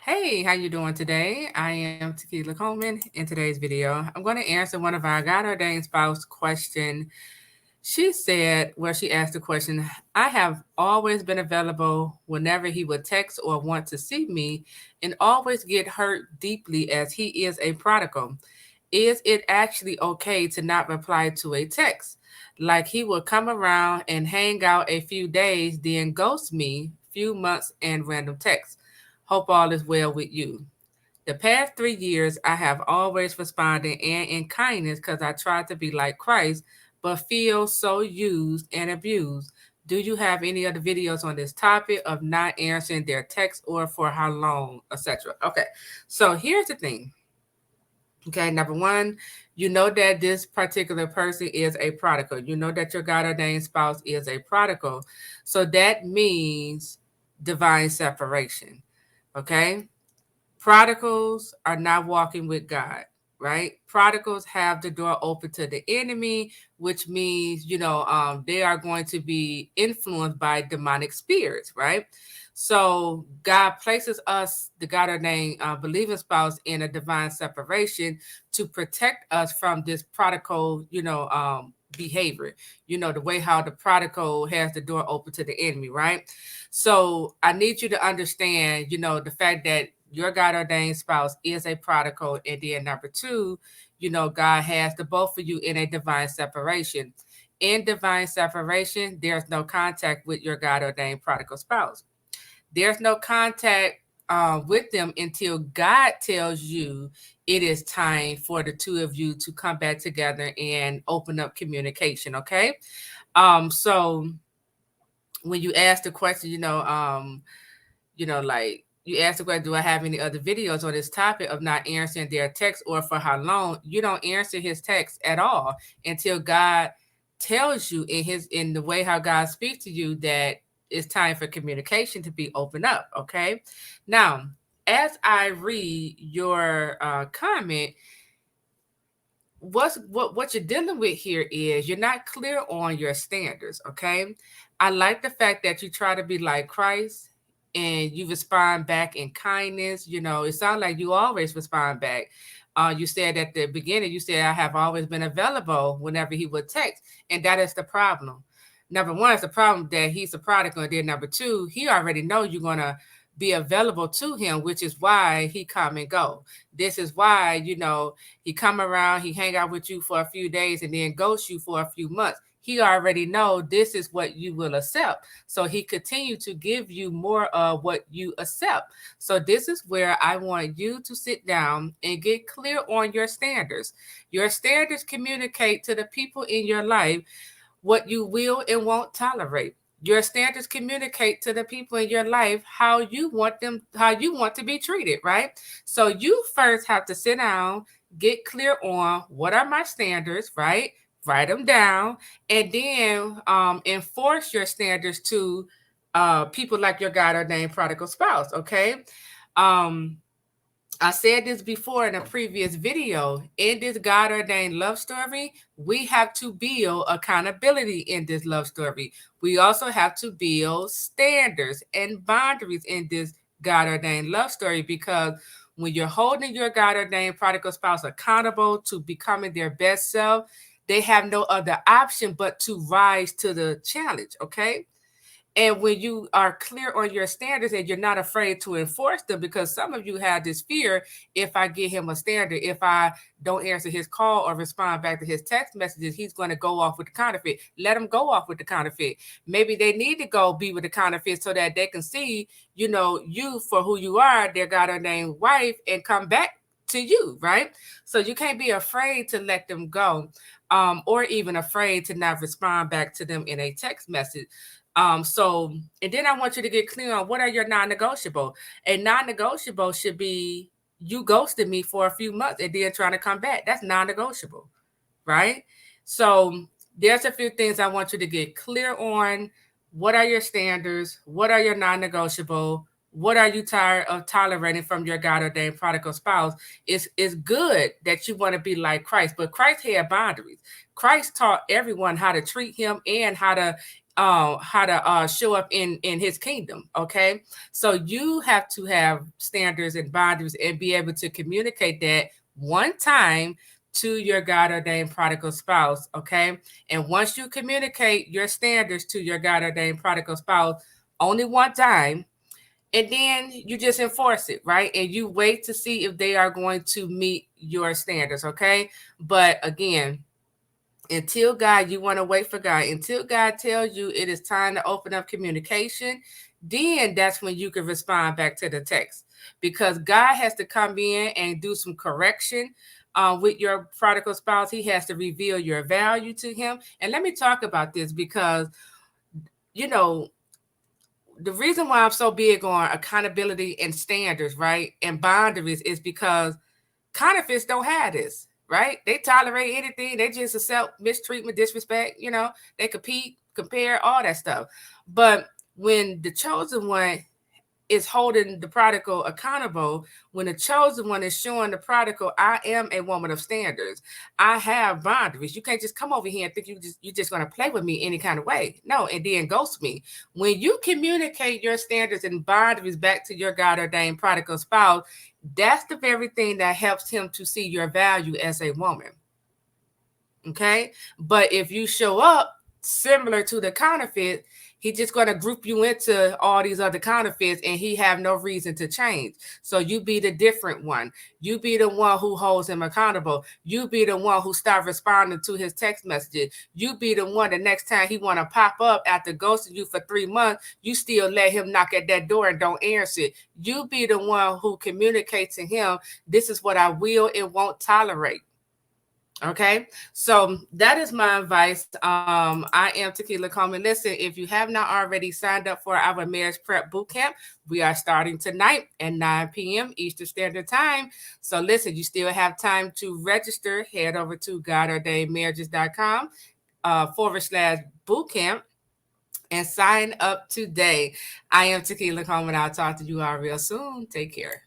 Hey, how you doing today? I am Tequila Coleman. In today's video, I'm going to answer one of our God ordained spouse question. She said, well, she asked the question, I have always been available whenever he would text or want to see me and always get hurt deeply as he is a prodigal. Is it actually okay to not reply to a text? Like he will come around and hang out a few days, then ghost me, few months and random texts. Hope all is well with you. The past 3 years, I have always responded and in kindness because I try to be like Christ, but feel so used and abused. Do you have any other videos on this topic of not answering their text or for how long, etc.? Okay, so here's the thing. Okay, number one, you know that this particular person is a prodigal. You know that your God ordained spouse is a prodigal. So that means divine separation. Okay. Prodigals are not walking with God, right? Prodigals have the door open to the enemy, which means, they are going to be influenced by demonic spirits, right? So God places us, the God ordained believing spouse, in a divine separation to protect us from this prodigal, behavior, the way how the prodigal has the door open to the enemy, right? So I need you to understand, the fact that your God ordained spouse is a prodigal. And then number two, God has the both of you in a divine separation. In divine separation, there's no contact with your God ordained prodigal spouse. There's no contact with them until God tells you it is time for the two of you to come back together and open up communication. Okay. So when you ask the question, like you asked the question, do I have any other videos on this topic of not answering their text or for how long? You don't answer his text at all until God tells you in the way how God speaks to you that it's time for communication to be opened up. Okay. Now, as I read your comment, what you're dealing with here is you're not clear on your standards. Okay. I like the fact that you try to be like Christ and you respond back in kindness. It sounds like you always respond back. You said at the beginning, you said I have always been available whenever he would text, and that is the problem. Number one, it's the problem that he's a prodigal, and then number two, he already knows you're gonna be available to him, which is why he come and go. This is why, he come around, he hang out with you for a few days and then ghost you for a few months. He already know this is what you will accept. So he continue to give you more of what you accept. So this is where I want you to sit down and get clear on your standards. Your standards communicate to the people in your life what you will and won't tolerate. Your standards communicate to the people in your life how you want to be treated, right? So you first have to sit down, get clear on what are my standards, right? Write them down, and then enforce your standards to people like your God ordained prodigal spouse. Okay. I said this before in a previous video. In this God ordained love story, we have to build accountability in this love story. We also have to build standards and boundaries in this God ordained love story, because when you're holding your God ordained prodigal spouse accountable to becoming their best self, they have no other option but to rise to the challenge. Okay. And when you are clear on your standards and you're not afraid to enforce them, because some of you have this fear, if I give him a standard, if I don't answer his call or respond back to his text messages, he's going to go off with the counterfeit. Let him go off with the counterfeit. Maybe they need to go be with the counterfeit so that they can see, you for who you are, their God ordained wife, and come back to you, right? So you can't be afraid to let them go, or even afraid to not respond back to them in a text message. And then I want you to get clear on what are your non-negotiable. A non-negotiable should be you ghosted me for a few months and then trying to come back. That's non-negotiable, right? So there's a few things I want you to get clear on. What are your standards? What are your non-negotiable? What are you tired of tolerating from your God ordained prodigal spouse? It's good that you want to be like Christ, but Christ had boundaries. Christ taught everyone how to treat him and how to how to show up in his kingdom. Okay, so you have to have standards and boundaries and be able to communicate that one time to your God ordained prodigal spouse. Okay, and once you communicate your standards to your God ordained prodigal spouse only one time, and then you just enforce it, right? And you wait to see if they are going to meet your standards. Okay, but again, until God, you want to wait for God. Until God tells you it is time to open up communication, then that's when you can respond back to the text. Because God has to come in and do some correction with your prodigal spouse. He has to reveal your value to him. And let me talk about this because, you know, the reason why I'm so big on accountability and standards, right? And boundaries is because counterfeits don't have this, right? They tolerate anything. They just accept mistreatment, disrespect, they compete, compare, all that stuff. But when the chosen one is holding the prodigal accountable, when the chosen one is showing the prodigal, I am a woman of standards. I have boundaries. You can't just come over here and think you're just gonna play with me any kind of way. No, and then ghost me. When you communicate your standards and boundaries back to your God ordained prodigal spouse, that's the very thing that helps him to see your value as a woman. Okay. But if you show up similar to the counterfeit, he's just going to group you into all these other counterfeits and he have no reason to change. So you be the different one. You be the one who holds him accountable. You be the one who start responding to his text messages. You be the one the next time he want to pop up after ghosting you for 3 months, you still let him knock at that door and don't answer it. You be the one who communicates to him, this is what I will and won't tolerate. Okay, so that is my advice. I am Tequila Coleman. Listen, if you have not already signed up for our marriage prep boot camp, we are starting tonight at 9 p.m. Eastern Standard Time. So listen, you still have time to register. Head over to godordainedmarriages.com /boot camp and sign up today. I am Tequila Coleman. I'll talk to you all real soon. Take care.